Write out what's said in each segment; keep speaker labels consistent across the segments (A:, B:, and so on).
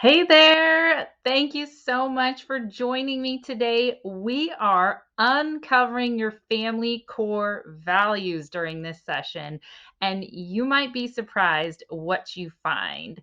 A: Hey there. Thank you so much for joining me today. We are uncovering your family core values during this session, and you might be surprised what you find.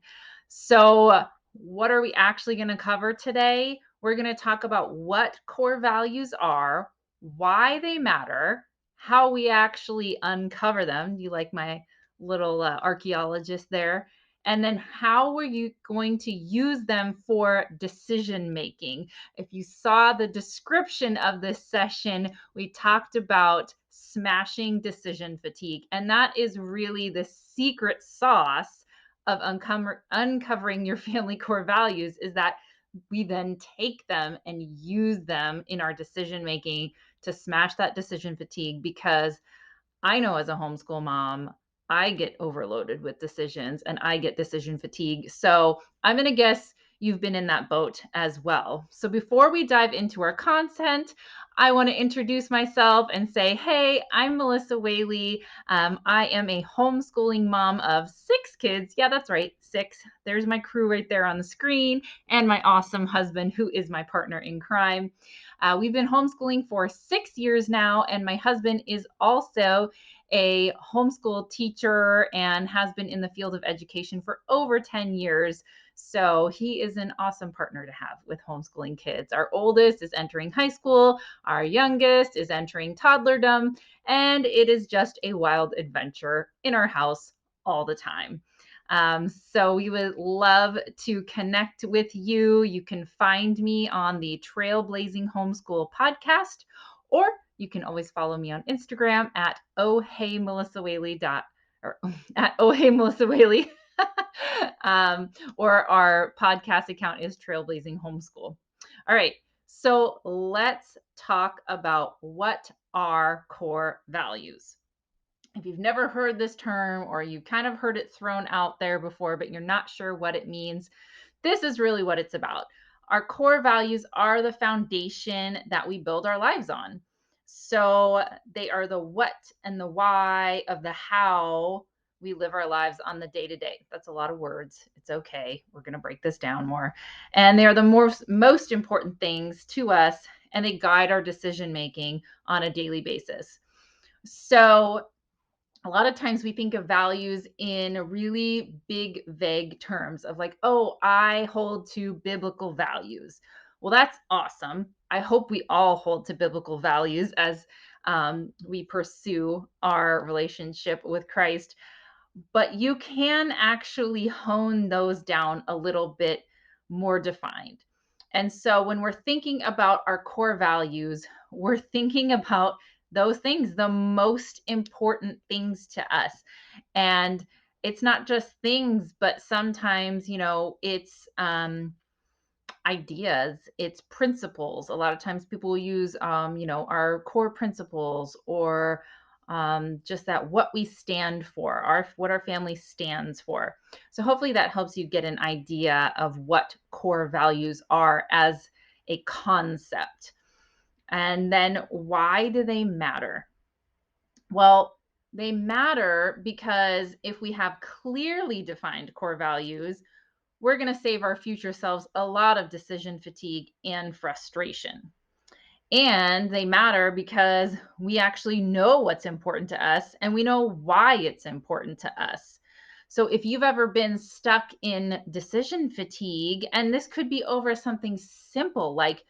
A: What are we actually going to cover today? We're going to talk about what core values are, why they matter, how we actually uncover them. You like my little archaeologist there? And then how were you going to use them for decision making? If you saw the description of this session, we talked about smashing decision fatigue. And that is really the secret sauce of uncovering your family core values, is that we then take them and use them in our decision making to smash that decision fatigue. Because I know as a homeschool mom, I get overloaded with decisions and I get decision fatigue. So I'm going to guess you've been in that boat as well. So before we dive into our content, I want to introduce myself and say, hey, I'm Melissa Whaley. I am a homeschooling mom of 6 kids. Yeah, that's right, 6. There's my crew right there on the screen, and my awesome husband, who is my partner in crime. We've been homeschooling for 6 years now, and my husband is also a homeschool teacher and has been in the field of education for over 10 years. So he is an awesome partner to have with homeschooling kids. Our oldest is entering high school, our youngest is entering toddlerdom, and it is just a wild adventure in our house all the time. So we would love to connect with you. You can find me on the Trailblazing Homeschool podcast, or you can always follow me on Instagram at ohheymelissawhaley or at ohheymelissawhaley. Or our podcast account is Trailblazing Homeschool. All right, so let's talk about what are core values. If you've never heard this term, or you kind of heard it thrown out there before, but you're not sure what it means, this is really what it's about. Our core values are the foundation that we build our lives on. So they are the what and the why of the how we live our lives on the day to day. That's a lot of words. It's okay. We're going to break this down more. And they are the most important things to us, and they guide our decision making on a daily basis. So a lot of times we think of values in really big, vague terms of like, oh, I hold to biblical values. Well, that's awesome. I hope we all hold to biblical values as we pursue our relationship with Christ. But you can actually hone those down a little bit more defined. And so when we're thinking about our core values, we're thinking about those things, the most important things to us. And it's not just things, but sometimes, it's ideas, it's principles. A lot of times people will use, our core principles, or just that what we stand for, what our family stands for. So hopefully that helps you get an idea of what core values are as a concept. And then why do they matter? Well, they matter because if we have clearly defined core values, we're going to save our future selves a lot of decision fatigue and frustration. And they matter because we actually know what's important to us, and we know why it's important to us. So if you've ever been stuck in decision fatigue, and this could be over something simple like,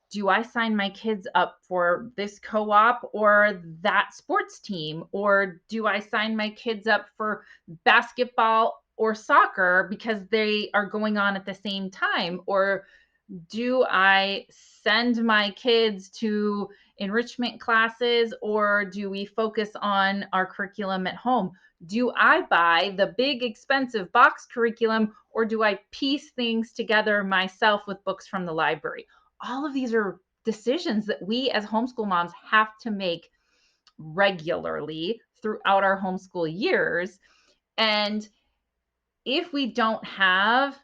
A: do I sign my kids up for this co-op or that sports team? Or do I sign my kids up for basketball or soccer because they are going on at the same time? Or do I send my kids to enrichment classes, or do we focus on our curriculum at home? Do I buy the big expensive box curriculum, or do I piece things together myself with books from the library? All of these are decisions that we as homeschool moms have to make regularly throughout our homeschool years. And if we don't have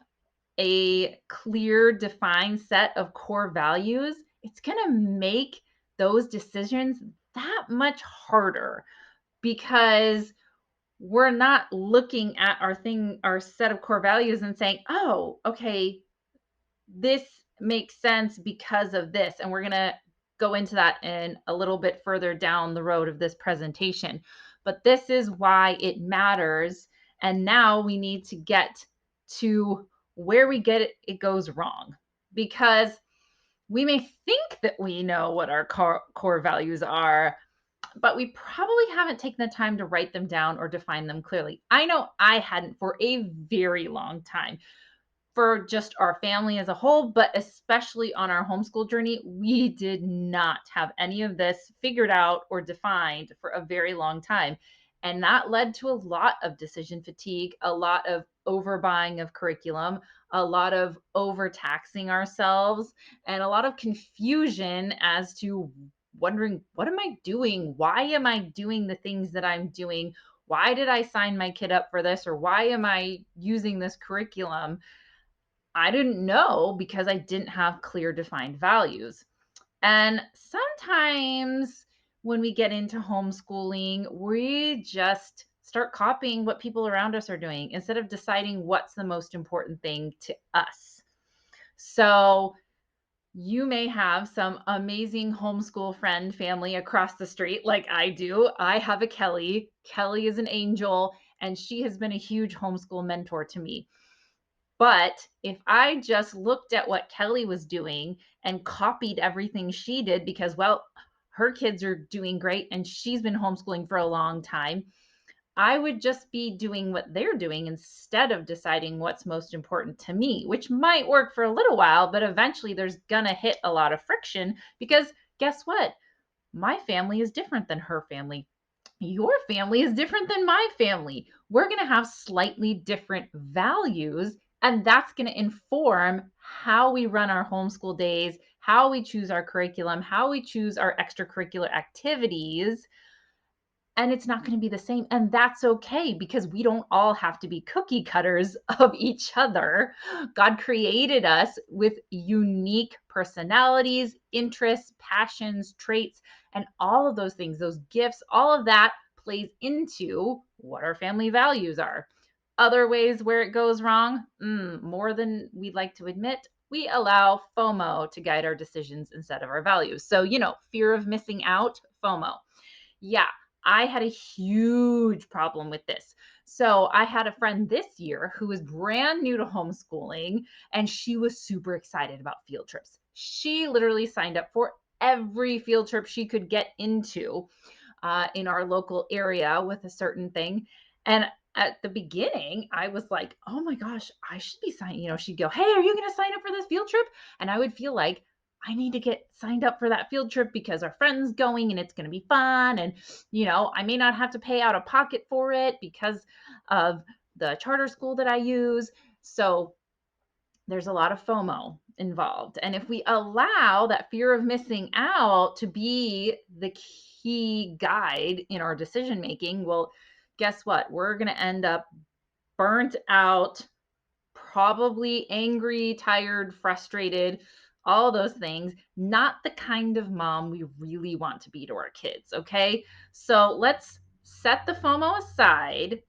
A: a clear, defined set of core values, it's going to make those decisions that much harder, because we're not looking at our set of core values and saying, oh, okay, this makes sense because of this. And we're going to go into that in a little bit further down the road of this presentation. But this is why it matters. And now we need to get to where we get it goes wrong. Because we may think that we know what our core values are, but we probably haven't taken the time to write them down or define them clearly. I know I hadn't for a very long time for just our family as a whole, but especially on our homeschool journey, we did not have any of this figured out or defined for a very long time. And that led to a lot of decision fatigue, a lot of overbuying of curriculum, a lot of overtaxing ourselves, and a lot of confusion as to wondering, what am I doing? Why am I doing the things that I'm doing? Why did I sign my kid up for this? Or why am I using this curriculum? I didn't know because I didn't have clear defined values. And sometimes when we get into homeschooling, we just start copying what people around us are doing instead of deciding what's the most important thing to us. So you may have some amazing homeschool friend family across the street like I do. I have a Kelly. Kelly is an angel, and she has been a huge homeschool mentor to me. But if I just looked at what Kelly was doing and copied everything she did because, well, her kids are doing great and she's been homeschooling for a long time, I would just be doing what they're doing instead of deciding what's most important to me, which might work for a little while, but eventually there's going to hit a lot of friction because guess what? My family is different than her family. Your family is different than my family. We're going to have slightly different values, and that's going to inform how we run our homeschool days, how we choose our curriculum, how we choose our extracurricular activities. And it's not going to be the same. And that's okay because we don't all have to be cookie cutters of each other. God created us with unique personalities, interests, passions, traits, and all of those things, those gifts, all of that plays into what our family values are. Other ways where it goes wrong, more than we'd like to admit, we allow FOMO to guide our decisions instead of our values. So, fear of missing out, FOMO. Yeah, I had a huge problem with this. So I had a friend this year who was brand new to homeschooling, and she was super excited about field trips. She literally signed up for every field trip she could get into in our local area with a certain thing. And at the beginning, I was like, oh my gosh, I should be signing. She'd go, hey, are you going to sign up for this field trip? And I would feel like I need to get signed up for that field trip because our friend's going and it's going to be fun. And, I may not have to pay out of pocket for it because of the charter school that I use. So there's a lot of FOMO involved. And if we allow that fear of missing out to be the key guide in our decision making, well, guess what? We're going to end up burnt out, probably angry, tired, frustrated, all those things. Not the kind of mom we really want to be to our kids. Okay. So let's set the FOMO aside.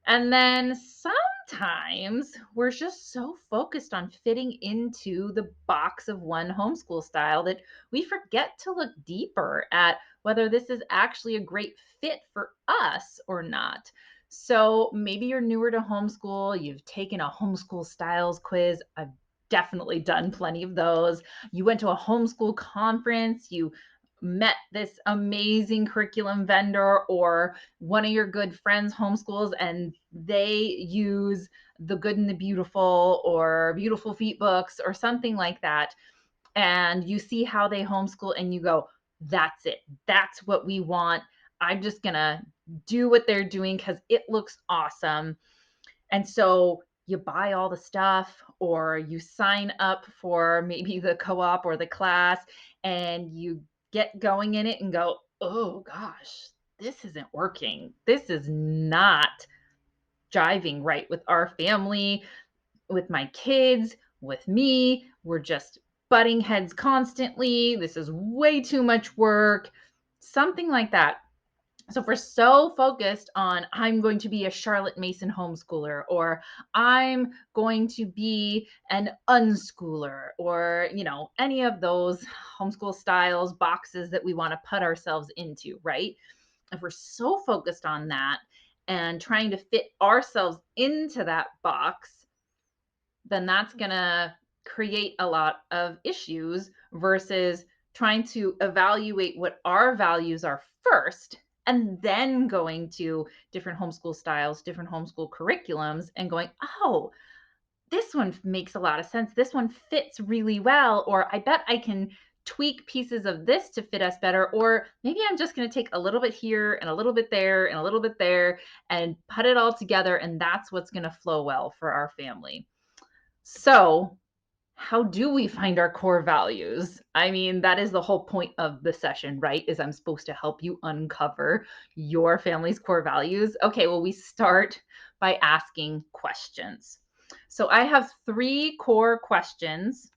A: And then sometimes we're just so focused on fitting into the box of one homeschool style that we forget to look deeper at whether this is actually a great fit for us or not. So maybe you're newer to homeschool, you've taken a homeschool styles quiz. I've definitely done plenty of those. You went to a homeschool conference, you met this amazing curriculum vendor, or one of your good friends homeschools and they use the Good and the Beautiful or Beautiful Feet books or something like that, and you see how they homeschool and you go, that's it, that's what we want. I'm just gonna do what they're doing because it looks awesome. And so you buy all the stuff or you sign up for maybe the co-op or the class, and you get going in it and go, oh gosh, this isn't working. This is not jiving right with our family, with my kids, with me. We're just butting heads constantly. This is way too much work. Something like that. So if we're so focused on, I'm going to be a Charlotte Mason homeschooler, or I'm going to be an unschooler, or, any of those homeschool styles, boxes that we want to put ourselves into, right? If we're so focused on that and trying to fit ourselves into that box, then that's going to create a lot of issues versus trying to evaluate what our values are first and then going to different homeschool styles, different homeschool curriculums, and going, oh, this one makes a lot of sense. This one fits really well. Or I bet I can tweak pieces of this to fit us better. Or maybe I'm just going to take a little bit here and a little bit there and a little bit there and put it all together. And that's what's going to flow well for our family. So, how do we find our core values? I mean, that is the whole point of the session, right? Is I'm supposed to help you uncover your family's core values. Okay, well, we start by asking questions. So, I have 3 core questions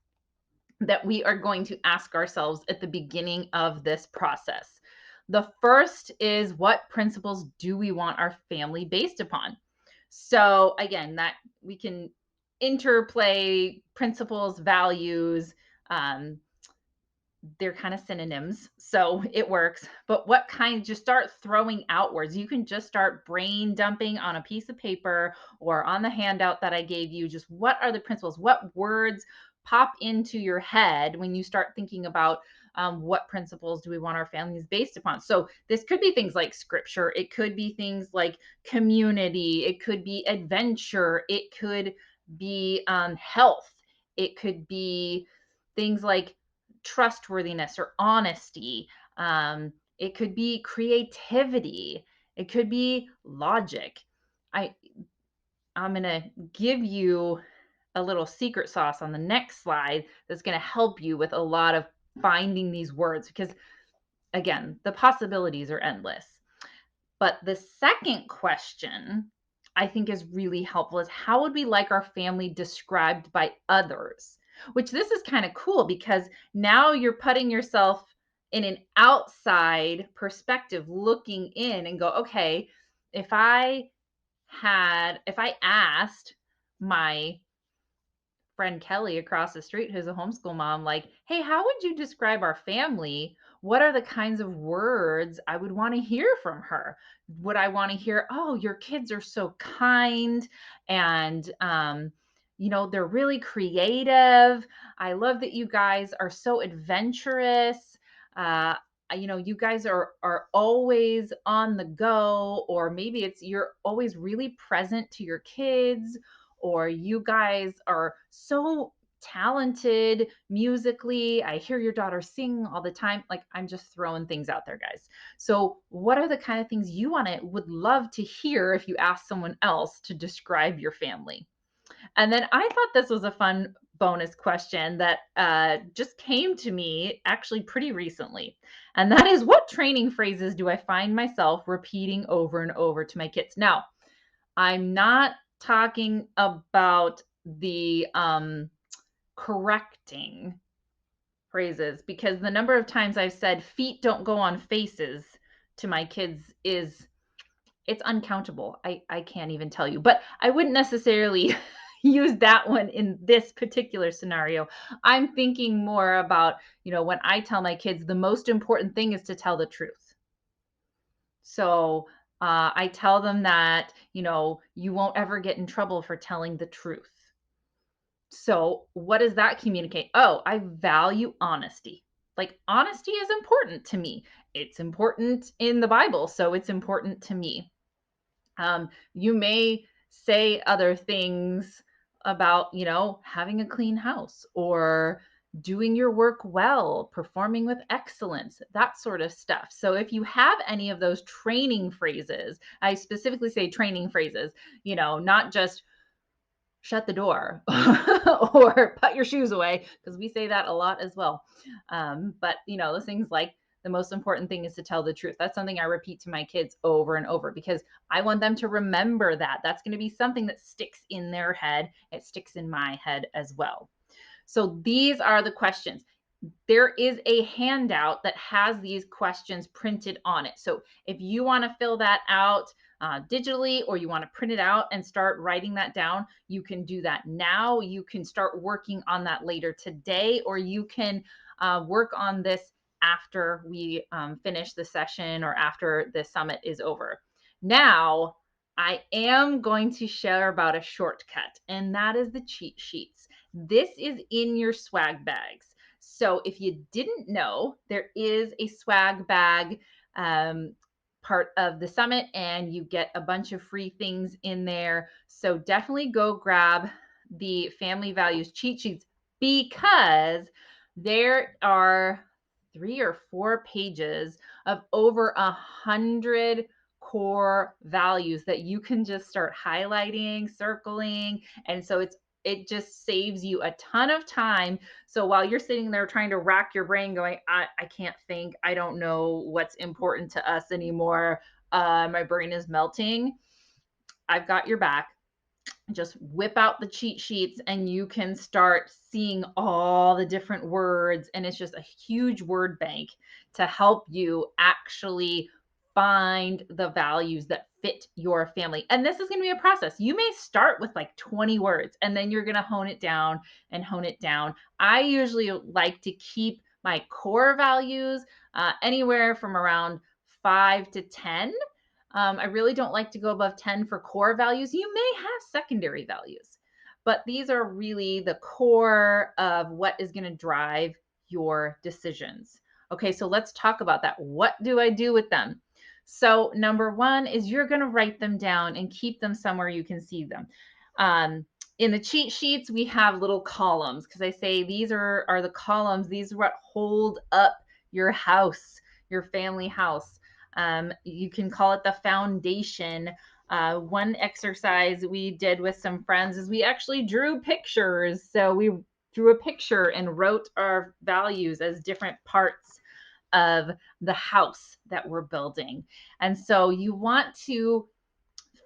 A: that we are going to ask ourselves at the beginning of this process. The first is, what principles do we want our family based upon? So again, that we can interplay principles, values. Um, they're kind of synonyms, so it works. But what kind, just start throwing outwards. You can just start brain dumping on a piece of paper or on the handout that I gave you. Just what are the principles? What words pop into your head when you start thinking about what principles do we want our families based upon? So this could be things like scripture. It could be things like community. It could be adventure. It could be health. It could be things like trustworthiness or honesty. It could be creativity. It could be logic. I I'm gonna give you a little secret sauce on the next slide that's gonna help you with a lot of finding these words, because again, the possibilities are endless. But the second question I think is really helpful is, how would we like our family described by others? Which, this is kind of cool because now you're putting yourself in an outside perspective looking in and go, okay, if I asked my friend Kelly across the street, who's a homeschool mom, like, hey, how would you describe our family? What are the kinds of words I would want to hear from her? Would I want to hear, oh, your kids are so kind and, they're really creative. I love that you guys are so adventurous. Uh, you guys are always on the go, or maybe it's you're always really present to your kids, or you guys are so talented musically. I hear your daughter sing all the time. Like, I'm just throwing things out there, guys. So, what are the kind of things you would love to hear if you ask someone else to describe your family? And then I thought this was a fun bonus question that just came to me actually pretty recently. And that is, what training phrases do I find myself repeating over and over to my kids? Now, I'm not talking about the correcting phrases, because the number of times I've said feet don't go on faces to my kids it's uncountable. I can't even tell you, but I wouldn't necessarily use that one in this particular scenario. I'm thinking more about, when I tell my kids the most important thing is to tell the truth. So I tell them that, you won't ever get in trouble for telling the truth. So what does that communicate? Oh, I value honesty. Like, honesty is important to me. It's important in the Bible, so it's important to me. You may say other things about, having a clean house, or doing your work well, performing with excellence, that sort of stuff. So if you have any of those training phrases, I specifically say training phrases, not just shut the door or put your shoes away, because we say that a lot as well. But those things like, the most important thing is to tell the truth. That's something I repeat to my kids over and over, because I want them to remember that. That's going to be something that sticks in their head. It sticks in my head as well. So these are the questions. there is a handout that has these questions printed on it. So if you want to fill that out digitally, or you want to print it out and start writing that down, you can do that now. You can start working on that later today, or you can work on this after we finish the session or after the summit is over. Now, I am going to share about a shortcut, and that is the cheat sheets. This is in your swag bags. So if you didn't know, there is a swag bag part of the summit, and you get a bunch of free things in there. So definitely go grab the family values cheat sheets, because there are 3 or 4 pages of over 100 core values that you can just start highlighting, circling. And so it just saves you a ton of time. So while you're sitting there trying to rack your brain going, I can't think, I don't know what's important to us anymore, my brain is melting, I've got your back. Just whip out the cheat sheets and you can start seeing all the different words. And it's just a huge word bank to help you actually find the values that fit your family. And this is going to be a process. You may start with like 20 words, and then you're going to hone it down and hone it down. I usually like to keep my core values anywhere from around 5 to 10. I really don't like to go above 10 for core values. You may have secondary values, but these are really the core of what is going to drive your decisions. Okay, so let's talk about that. What do I do with them? So, number one is you're going to write them down and keep them somewhere you can see them. In the cheat sheets, we have little columns, because I say these are the columns. These are what hold up your house, your family house. You can call it the foundation. One exercise we did with some friends is we actually drew pictures. So we drew a picture and wrote our values as different parts of the house that we're building. And so you want to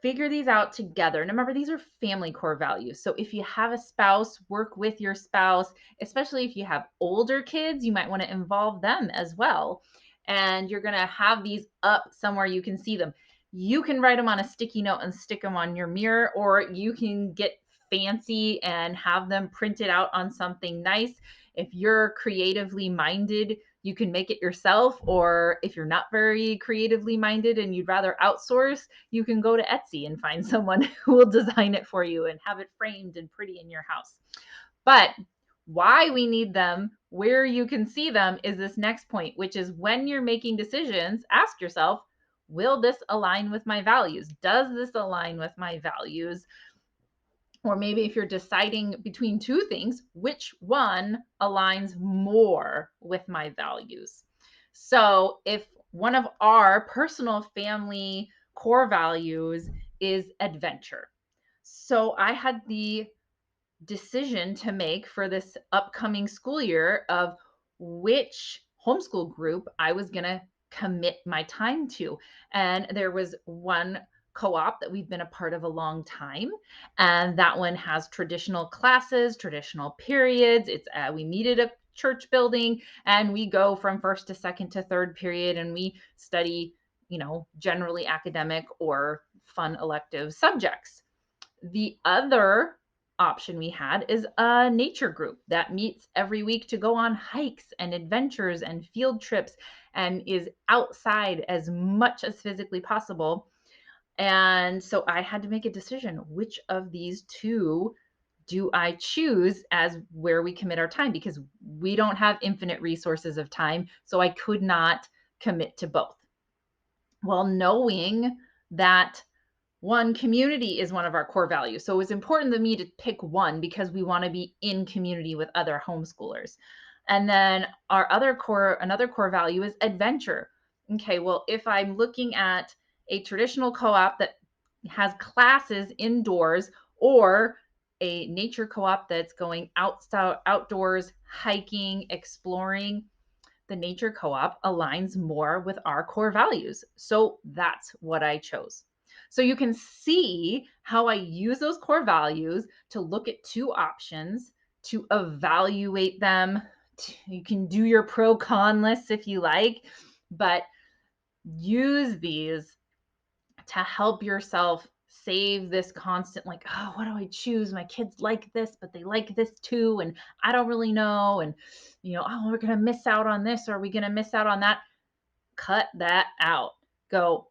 A: figure these out together. And remember, these are family core values. So if you have a spouse, work with your spouse, especially if you have older kids, you might want to involve them as well. And you're going to have these up somewhere you can see them. You can write them on a sticky note and stick them on your mirror, or you can get fancy and have them printed out on something nice. If you're creatively minded, you can make it yourself. Or if you're not very creatively minded and you'd rather outsource, you can go to Etsy and find someone who will design it for you and have it framed and pretty in your house. But why we need them, where you can see them, is this next point, which is when you're making decisions, ask yourself, will this align with my values? Does this align with my values? Or maybe if you're deciding between two things, which one aligns more with my values? So if one of our personal family core values is adventure, so I had the decision to make for this upcoming school year of which homeschool group I was going to commit my time to. And there was one co-op that we've been a part of a long time, and that one has traditional classes, traditional periods. It's we meet at a church building, and we go from first to second to third period, and we study, generally academic or fun elective subjects. The other option we had is a nature group that meets every week to go on hikes and adventures and field trips, and is outside as much as physically possible. And so I had to make a decision, which of these two do I choose as where we commit our time? Because we don't have infinite resources of time. So I could not commit to both. Well, knowing that one, community is one of our core values. So it was important to me to pick one because we want to be in community with other homeschoolers. And then another core value is adventure. Okay, well, if I'm looking at a traditional co-op that has classes indoors, or a nature co-op that's going outdoors, hiking, exploring, the nature co-op aligns more with our core values. So that's what I chose. So you can see how I use those core values to look at two options, to evaluate them, You can do your pro con lists if you like, but use these to help yourself save this constant, like, oh, what do I choose? My kids like this, but they like this too. And I don't really know. And, oh, we're going to miss out on this. Or are we going to miss out on that? Cut that out. Go,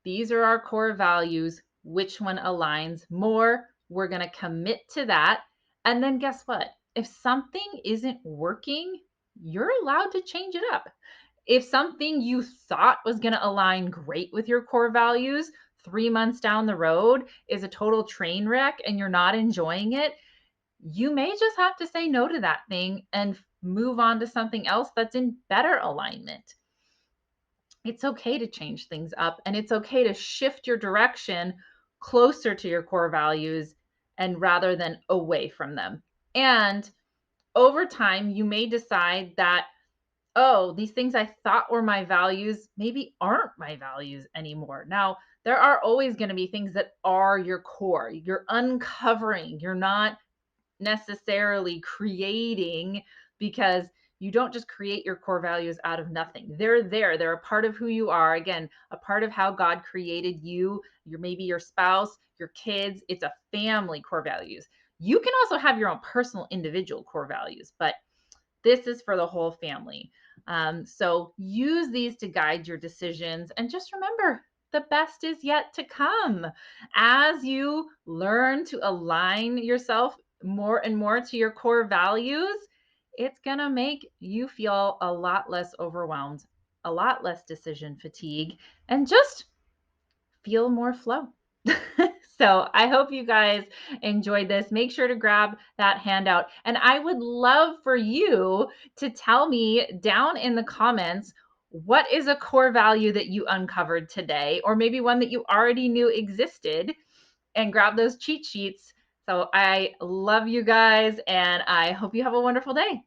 A: these are our core values. Which one aligns more? We're going to commit to that. And then guess what? If something isn't working, you're allowed to change it up. If something you thought was going to align great with your core values 3 months down the road is a total train wreck and you're not enjoying it, you may just have to say no to that thing and move on to something else that's in better alignment. It's okay to change things up, and it's okay to shift your direction closer to your core values and rather than away from them. And over time, you may decide that, oh, these things I thought were my values maybe aren't my values anymore. Now, there are always going to be things that are your core. You're uncovering, you're not necessarily creating, because you don't just create your core values out of nothing. They're there. They're a part of who you are. Again, a part of how God created you. Maybe your spouse, your kids. It's a family core values. You can also have your own personal individual core values, but this is for the whole family. So use these to guide your decisions. And just remember, the best is yet to come. As you learn to align yourself more and more to your core values, it's going to make you feel a lot less overwhelmed, a lot less decision fatigue, and just feel more flow. So I hope you guys enjoyed this. Make sure to grab that handout. And I would love for you to tell me down in the comments, what is a core value that you uncovered today, or maybe one that you already knew existed, and grab those cheat sheets. So I love you guys, and I hope you have a wonderful day.